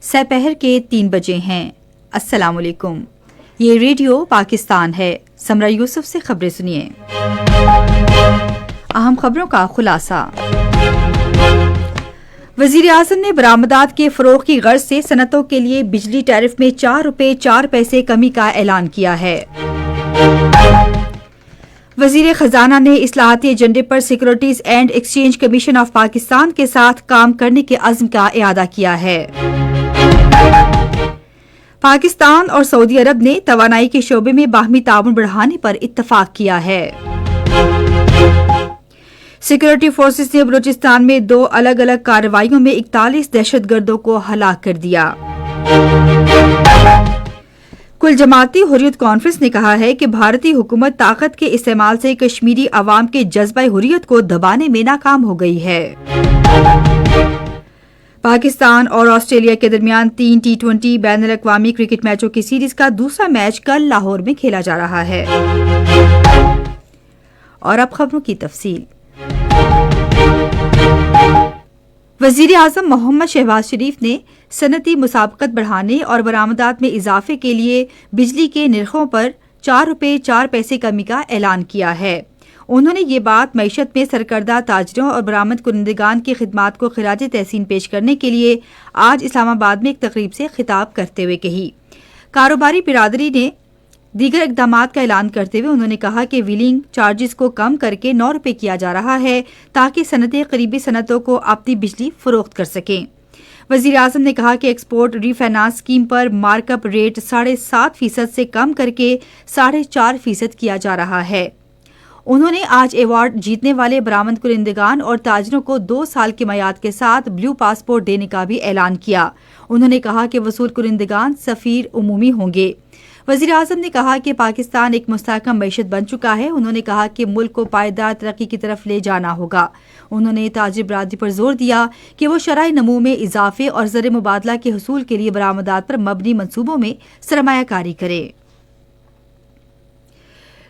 سپہر کے 3 بجے ہیں۔ السلام علیکم، یہ ریڈیو پاکستان ہے۔ سمرہ یوسف سے خبریں سنیے۔ اہم خبروں کا خلاصہ۔ وزیر اعظم نے برآمدات کے فروغ کی غرض سے صنعتوں کے لیے بجلی ٹیرف میں 4 روپے 4 پیسے کمی کا اعلان کیا ہے۔ وزیر خزانہ نے اصلاحاتی ایجنڈے پر securities and exchange commission of Pakistan کے ساتھ کام کرنے کے عزم کا اعادہ کیا ہے۔ پاکستان اور سعودی عرب نے توانائی کے شعبے میں باہمی تعاون بڑھانے پر اتفاق کیا ہے۔ سیکورٹی فورسز نے بلوچستان میں 2 الگ الگ کارروائیوں میں 41 دہشت گردوں کو ہلاک کر دیا۔ کل جماعتی حریت کانفرنس نے کہا ہے کہ بھارتی حکومت طاقت کے استعمال سے کشمیری عوام کے جذبہ حریت کو دبانے میں ناکام ہو گئی ہے۔ پاکستان اور آسٹریلیا کے درمیان 3 T20 بین الاقوامی کرکٹ میچوں کی سیریز کا دوسرا میچ کل لاہور میں کھیلا جا رہا ہے۔ اور اب خبروں کی تفصیل۔ وزیر اعظم محمد شہباز شریف نے صنعتی مسابقت بڑھانے اور برآمدات میں اضافے کے لیے بجلی کے نرخوں پر 4 روپے 4 پیسے کمی کا اعلان کیا ہے۔ انہوں نے یہ بات معیشت میں سرکردہ تاجروں اور برآمد کنندگان کی خدمات کو خراج تحسین پیش کرنے کے لیے آج اسلام آباد میں ایک تقریب سے خطاب کرتے ہوئے کہی۔ کاروباری برادری نے دیگر اقدامات کا اعلان کرتے ہوئے انہوں نے کہا کہ ویلنگ چارجز کو کم کر کے 9 روپے کیا جا رہا ہے تاکہ صنعتیں قریبی صنعتوں کو اپنی بجلی فروخت کر سکیں۔ وزیر اعظم نے کہا کہ ایکسپورٹ ری فائنانس اسکیم پر مارک اپ ریٹ 7.5% سے کم کر کے 4.5% کیا جا رہا ہے۔ انہوں نے آج ایوارڈ جیتنے والے برآمد کنندگان اور تاجروں کو 2 سال کی میعاد کے ساتھ بلیو پاسپورٹ دینے کا بھی اعلان کیا۔ انہوں نے کہا کہ وصول کنندگان سفیر عمومی ہوں گے۔ وزیر اعظم نے کہا کہ پاکستان ایک مستحکم معیشت بن چکا ہے۔ انہوں نے کہا کہ ملک کو پائیدار ترقی کی طرف لے جانا ہوگا۔ انہوں نے تاجر برادری پر زور دیا کہ وہ شرح نمو میں اضافے اور زر مبادلہ کے حصول کے لیے برآمدات پر مبنی منصوبوں میں سرمایہ کاری کرے۔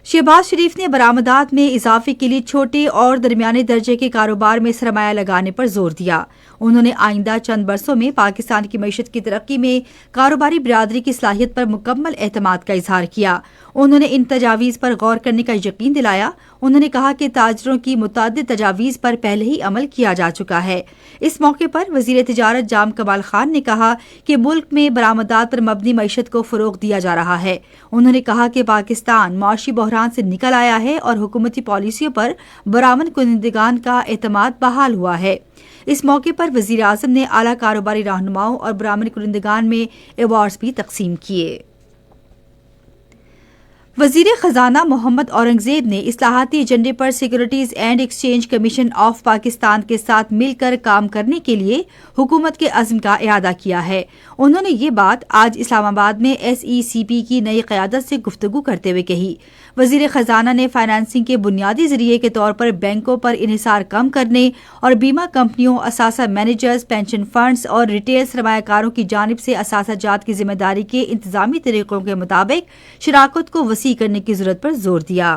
شہباز شریف نے برآمدات میں اضافے کے لیے چھوٹے اور درمیانے درجے کے کاروبار میں سرمایہ لگانے پر زور دیا۔ انہوں نے آئندہ چند برسوں میں پاکستان کی معیشت کی ترقی میں کاروباری برادری کی صلاحیت پر مکمل اعتماد کا اظہار کیا۔ انہوں نے ان تجاویز پر غور کرنے کا یقین دلایا۔ انہوں نے کہا کہ تاجروں کی متعدد تجاویز پر پہلے ہی عمل کیا جا چکا ہے۔ اس موقع پر وزیر تجارت جام کمال خان نے کہا کہ ملک میں برآمدات پر مبنی معیشت کو فروغ دیا جا رہا ہے۔ انہوں نے کہا کہ پاکستان معاشی بحران سے نکل آیا ہے اور حکومتی پالیسیوں پر برآمد کنندگان کا اعتماد بحال ہوا ہے۔ اس موقع پر وزیر اعظم نے اعلیٰ کاروباری رہنماؤں اور برآمد کنندگان میں ایوارڈز بھی تقسیم کیے۔ وزیر خزانہ محمد اورنگزیب نے اصلاحاتی ایجنڈے پر securities and exchange commission of Pakistan کے ساتھ مل کر کام کرنے کے لیے حکومت کے عزم کا اعادہ کیا ہے۔ انہوں نے یہ بات آج اسلام آباد میں SECP کی نئی قیادت سے گفتگو کرتے ہوئے کہی۔ وزیر خزانہ نے فائنانسنگ کے بنیادی ذریعے کے طور پر بینکوں پر انحصار کم کرنے اور بیمہ کمپنیوں، اثاثہ مینیجرز، پینشن فنڈز اور ریٹیل سرمایہ کاروں کی جانب سے اثاثہ جات کی ذمہ داری کے انتظامی طریقوں کے مطابق شراکت کو وسیع کرنے کی ضرورت پر زور دیا۔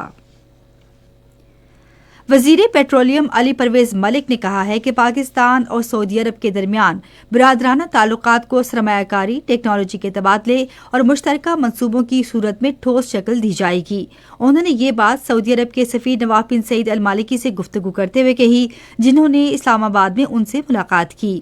وزیر پیٹرولیم علی پرویز ملک نے کہا ہے کہ پاکستان اور سعودی عرب کے درمیان برادرانہ تعلقات کو سرمایہ کاری، ٹیکنالوجی کے تبادلے اور مشترکہ منصوبوں کی صورت میں ٹھوس شکل دی جائے گی۔ انہوں نے یہ بات سعودی عرب کے سفیر نواف بن سعید المالکی سے گفتگو کرتے ہوئے کہی، جنہوں نے اسلام آباد میں ان سے ملاقات کی۔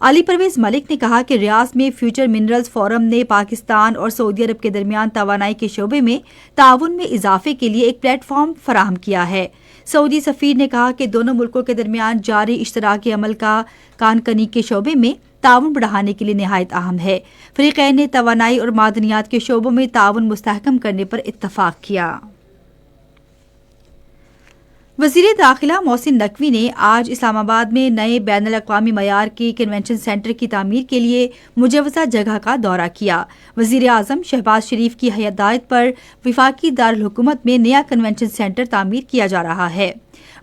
علی پرویز ملک نے کہا کہ ریاض میں فیوچر منرلز فورم نے پاکستان اور سعودی عرب کے درمیان توانائی کے شعبے میں تعاون میں اضافے کے لیے ایک پلیٹ فارم فراہم کیا ہے۔ سعودی سفیر نے کہا کہ دونوں ملکوں کے درمیان جاری اشتراک عمل کا کان کنی کے شعبے میں تعاون بڑھانے کے لیے نہایت اہم ہے۔ فریقین نے توانائی اور معدنیات کے شعبوں میں تعاون مستحکم کرنے پر اتفاق کیا۔ وزیر داخلہ محسن نقوی نے آج اسلام آباد میں نئے بین الاقوامی معیار کے کنونشن سینٹر کی تعمیر کے لیے مجوزہ جگہ کا دورہ کیا۔ وزیر اعظم شہباز شریف کی ہدایت پر وفاقی دارالحکومت میں نیا کنونشن سینٹر تعمیر کیا جا رہا ہے۔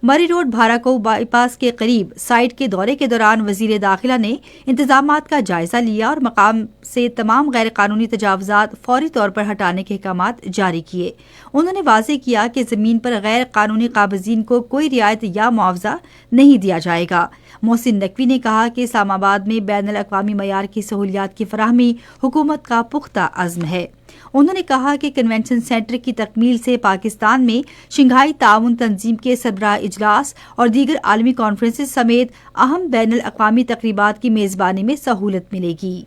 مری روڈ بھاراکو بائی پاس کے قریب سائٹ کے دورے کے دوران وزیر داخلہ نے انتظامات کا جائزہ لیا اور مقام سے تمام غیر قانونی تجاوزات فوری طور پر ہٹانے کے احکامات جاری کیے۔ انہوں نے واضح کیا کہ زمین پر غیر قانونی قابضین کو کوئی رعایت یا معاوضہ نہیں دیا جائے گا۔ محسن نقوی نے کہا کہ اسلام آباد میں بین الاقوامی معیار کی سہولیات کی فراہمی حکومت کا پختہ عزم ہے۔ انہوں نے کہا کہ کنونشن سینٹر کی تکمیل سے پاکستان میں شنگھائی تعاون تنظیم کے سربراہ اجلاس اور دیگر عالمی کانفرنسز سمیت اہم بین الاقوامی تقریبات کی میزبانی میں سہولت ملے گی۔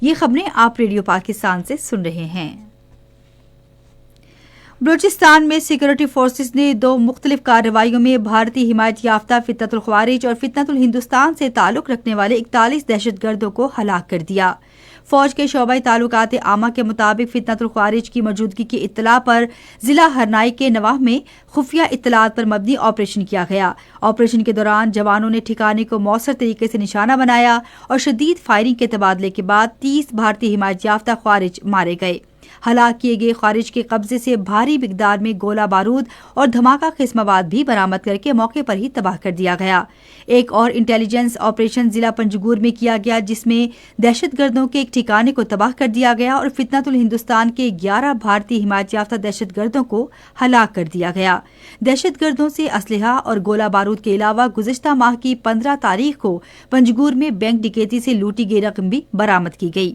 یہ خبریں آپ ریڈیو پاکستان سے سن رہے ہیں۔ بلوچستان میں سیکورٹی فورسز نے 2 مختلف کارروائیوں میں بھارتی حمایت یافتہ فتنۃ الخوارج اور فتنۃ الہندوستان سے تعلق رکھنے والے 41 دہشت گردوں کو ہلاک کر دیا۔ فوج کے شعبہ تعلقات عامہ کے مطابق فتنۃ الخوارج کی موجودگی کی اطلاع پر ضلع ہرنائی کے نواح میں خفیہ اطلاعات پر مبنی آپریشن کیا گیا۔ آپریشن کے دوران جوانوں نے ٹھکانے کو مؤثر طریقے سے نشانہ بنایا اور شدید فائرنگ کے تبادلے کے بعد 30 بھارتی حمایت یافتہ خوارج مارے گئے۔ ہلاک کیے گئے خوارج کے قبضے سے بھاری مقدار میں گولہ بارود اور دھماکہ خیز مواد بھی برآمد کر کے موقع پر ہی تباہ کر دیا گیا۔ ایک اور انٹیلیجنس آپریشن ضلع پنجگور میں کیا گیا جس میں دہشت گردوں کے ایک ٹھکانے کو تباہ کر دیا گیا اور فتنۃ الہندوستان کے 11 بھارتی حمایت یافتہ دہشت گردوں کو ہلاک کر دیا گیا۔ دہشت گردوں سے اسلحہ اور گولہ بارود کے علاوہ گزشتہ ماہ کی 15 تاریخ کو پنجگور میں بینک ڈکیتی سے لوٹی گئی رقم بھی برآمد کی گئی۔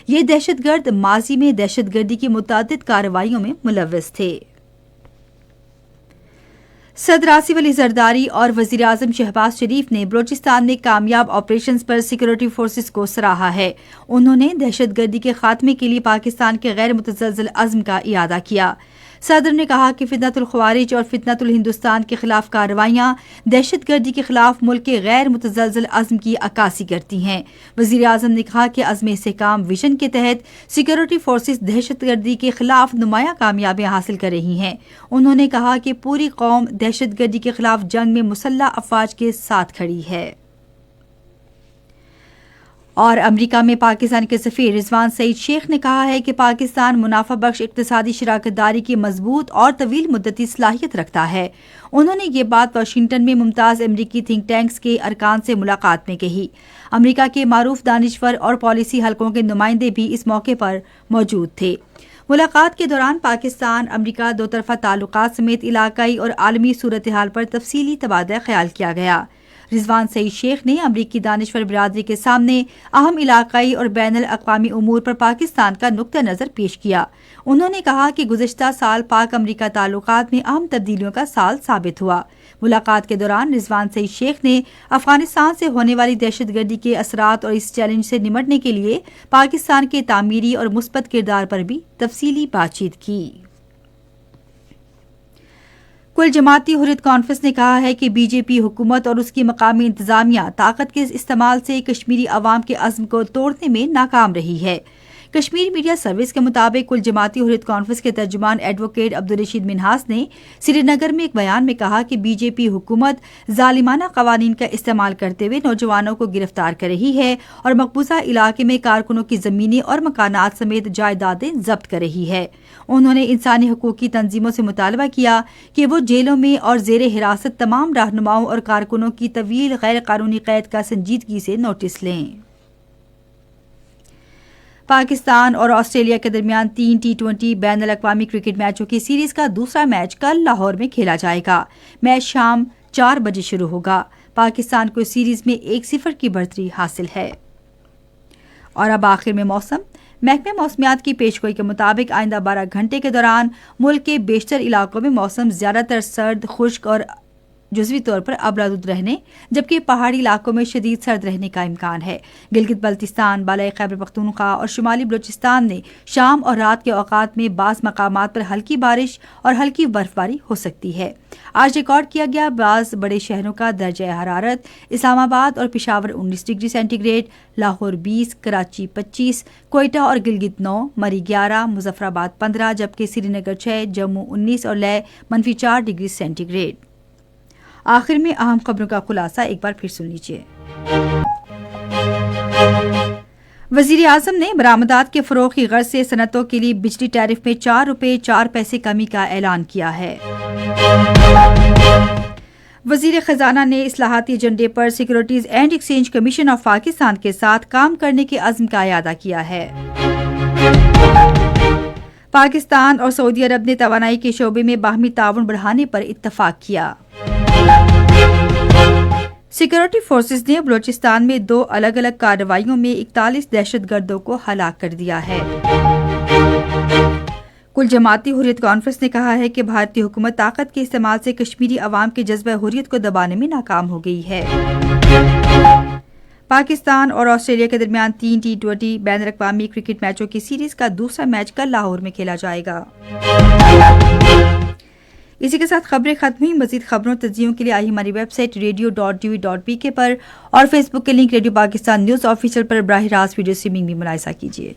یہ دہشت گرد ماضی میں دہشت گردی کی متعدد کارروائیوں میں ملوث تھے۔ صدر آصف علی زرداری اور وزیر اعظم شہباز شریف نے بلوچستان میں کامیاب آپریشنز پر سیکورٹی فورسز کو سراہا ہے۔ انہوں نے دہشت گردی کے خاتمے کے لیے پاکستان کے غیر متزلزل عزم کا اعادہ کیا۔ صدر نے کہا کہ فتنۃ الخوارج اور فتنۃ الہندوستان کے خلاف کارروائیاں دہشت گردی کے خلاف ملک کے غیر متزلزل عزم کی عکاسی کرتی ہیں۔ وزیر اعظم نے کہا کہ عزم استحکام ویژن کے تحت سیکورٹی فورسز دہشت گردی کے خلاف نمایاں کامیابیاں حاصل کر رہی ہیں۔ انہوں نے کہا کہ پوری قوم دہشت گردی کے خلاف جنگ میں مسلح افواج کے ساتھ کھڑی ہے۔ اور امریکہ میں پاکستان کے سفیر رضوان سعید شیخ نے کہا ہے کہ پاکستان منافع بخش اقتصادی شراکت داری کی مضبوط اور طویل مدتی صلاحیت رکھتا ہے۔ انہوں نے یہ بات واشنگٹن میں ممتاز امریکی تھنک ٹینکس کے ارکان سے ملاقات میں کہی۔ امریکہ کے معروف دانشور اور پالیسی حلقوں کے نمائندے بھی اس موقع پر موجود تھے۔ ملاقات کے دوران پاکستان امریکہ دو طرفہ تعلقات سمیت علاقائی اور عالمی صورتحال پر تفصیلی تبادلہ خیال کیا گیا۔ رضوان سعید شیخ نے امریکی دانشور برادری کے سامنے اہم علاقائی اور بین الاقوامی امور پر پاکستان کا نقطہ نظر پیش کیا۔ انہوں نے کہا کہ گزشتہ سال پاک امریکہ تعلقات میں اہم تبدیلیوں کا سال ثابت ہوا۔ ملاقات کے دوران رضوان سعید شیخ نے افغانستان سے ہونے والی دہشت گردی کے اثرات اور اس چیلنج سے نمٹنے کے لیے پاکستان کے تعمیری اور مثبت کردار پر بھی تفصیلی بات چیت کی۔ کل جماعتی حریت کانفرنس نے کہا ہے کہ بی جے پی حکومت اور اس کی مقامی انتظامیہ طاقت کے استعمال سے کشمیری عوام کے عزم کو توڑنے میں ناکام رہی ہے۔ کشمیر میڈیا سروس کے مطابق کل جماعتی حریت کانفرنس کے ترجمان ایڈوکیٹ عبدالرشید منہاس نے سری نگر میں ایک بیان میں کہا کہ بی جے پی حکومت ظالمانہ قوانین کا استعمال کرتے ہوئے نوجوانوں کو گرفتار کر رہی ہے اور مقبوضہ علاقے میں کارکنوں کی زمینیں اور مکانات سمیت جائیدادیں ضبط کر رہی ہے۔ انہوں نے انسانی حقوق کی تنظیموں سے مطالبہ کیا کہ وہ جیلوں میں اور زیر حراست تمام رہنماؤں اور کارکنوں کی طویل غیر قانونی قید کا سنجیدگی سے نوٹس لیں۔ پاکستان اور آسٹریلیا کے درمیان 3 T20 بین الاقوامی کرکٹ میچوں کی سیریز کا دوسرا میچ کل لاہور میں کھیلا جائے گا۔ میچ شام 4 بجے شروع ہوگا۔ پاکستان کو سیریز میں 1-0 کی بڑھتری حاصل ہے۔ اور اب آخر میں موسم۔ محکمہ موسمیات کی پیشگوئی کے مطابق آئندہ 12 گھنٹے کے دوران ملک کے بیشتر علاقوں میں موسم زیادہ تر سرد، خشک اور جزوی طور پر ابرآلود رہنے جبکہ پہاڑی علاقوں میں شدید سرد رہنے کا امکان ہے۔ گلگت بلتستان، بالائی خیبر پختونخوا اور شمالی بلوچستان میں شام اور رات کے اوقات میں بعض مقامات پر ہلکی بارش اور ہلکی برف باری ہو سکتی ہے۔ آج ریکارڈ کیا گیا بعض بڑے شہروں کا درجہ حرارت: اسلام آباد اور Peshawar 19 degree centigrade, Lahore 20، Karachi 25، Quetta اور گلگت 9، مری 11، مظفر آباد 15 جبکہ سری نگر 6، جموں 19 اور لے -4 ڈگری سینٹی گریڈ۔ آخر میں اہم خبروں کا خلاصہ ایک بار پھر سن لیجیے۔ وزیر اعظم نے برآمدات کے فروغ کی غرض سے صنعتوں کے لیے بجلی ٹیرف میں 4 روپے 4 پیسے کمی کا اعلان کیا ہے۔ وزیر خزانہ نے اصلاحاتی ایجنڈے پر securities and exchange commission of Pakistan کے ساتھ کام کرنے کے عزم کا اعادہ کیا ہے۔ پاکستان اور سعودی عرب نے توانائی کے شعبے میں باہمی تعاون بڑھانے پر اتفاق کیا۔ سیکورٹی فورسز نے بلوچستان میں 2 الگ الگ کارروائیوں میں 41 دہشت گردوں کو ہلاک کر دیا ہے۔ کل جماعتی حریت کانفرنس نے کہا ہے کہ بھارتی حکومت طاقت کے استعمال سے کشمیری عوام کے جذبہ حریت کو دبانے میں ناکام ہو گئی ہے۔ پاکستان اور آسٹریلیا کے درمیان 3 T20 بین الاقوامی کرکٹ میچوں کی سیریز کا دوسرا میچ کل لاہور میں کھیلا جائے گا۔ اسی کے ساتھ خبریں ختم ہوئی۔ مزید خبروں اور تجزیوں کے لیے آئی ہماری ویب سائٹ radio.tv.pk پر اور فیس بک کے link radio Pakistan news official پر براہ راست ویڈیو اسٹریمنگ بھی ملاحظہ کیجیے۔